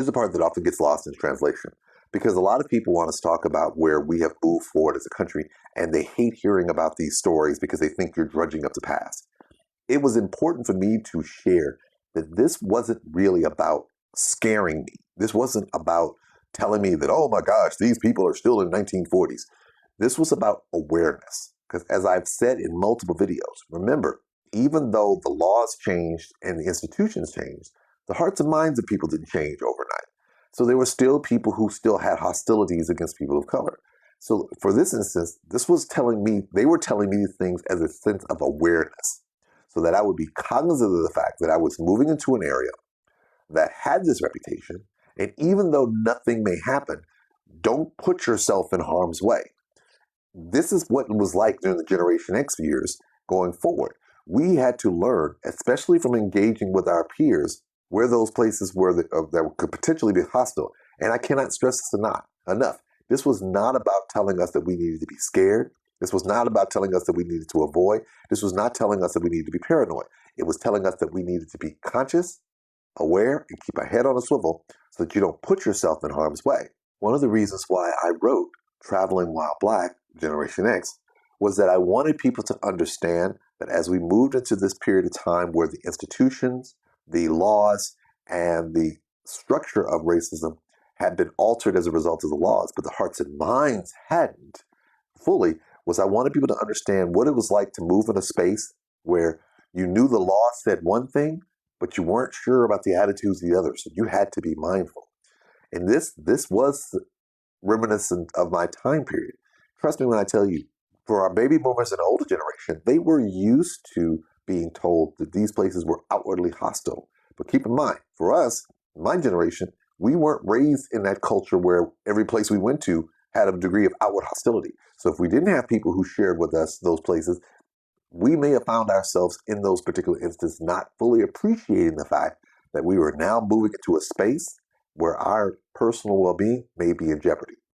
Here's the part that often gets lost in translation because a lot of people want us to talk about where we have moved forward as a country and they hate hearing about these stories because they think you're drudging up the past. It was important for me to share that this wasn't really about scaring me. This wasn't about telling me that, oh my gosh, these people are still in 1940s. This was about awareness. Because as I've said in multiple videos, remember, even though the laws changed and the institutions changed, the hearts and minds of people didn't change overnight. So there were still people who still had hostilities against people of color. So for this instance, this was telling me, they were telling me these things as a sense of awareness so that I would be cognizant of the fact that I was moving into an area that had this reputation. And even though nothing may happen, don't put yourself in harm's way. This is what it was like during the Generation X years going forward. We had to learn, especially from engaging with our peers, where those places were that could potentially be hostile. And I cannot stress this enough. This was not about telling us that we needed to be scared. This was not about telling us that we needed to avoid. This was not telling us that we needed to be paranoid. It was telling us that we needed to be conscious, aware, and keep our head on a swivel so that you don't put yourself in harm's way. One of the reasons why I wrote Traveling While Black, Generation X, was that I wanted people to understand that as we moved into this period of time where the institutions, the laws, and the structure of racism had been altered as a result of the laws, but the hearts and minds hadn't fully, was I wanted people to understand what it was like to move in a space where you knew the law said one thing, but you weren't sure about the attitudes of the others. So you had to be mindful. And this was reminiscent of my time period. Trust me when I tell you, for our baby boomers and the older generation, they were used to being told that these places were outwardly hostile. But keep in mind, for us, my generation, we weren't raised in that culture where every place we went to had a degree of outward hostility. So if we didn't have people who shared with us those places, we may have found ourselves in those particular instances not fully appreciating the fact that we were now moving into a space where our personal well-being may be in jeopardy.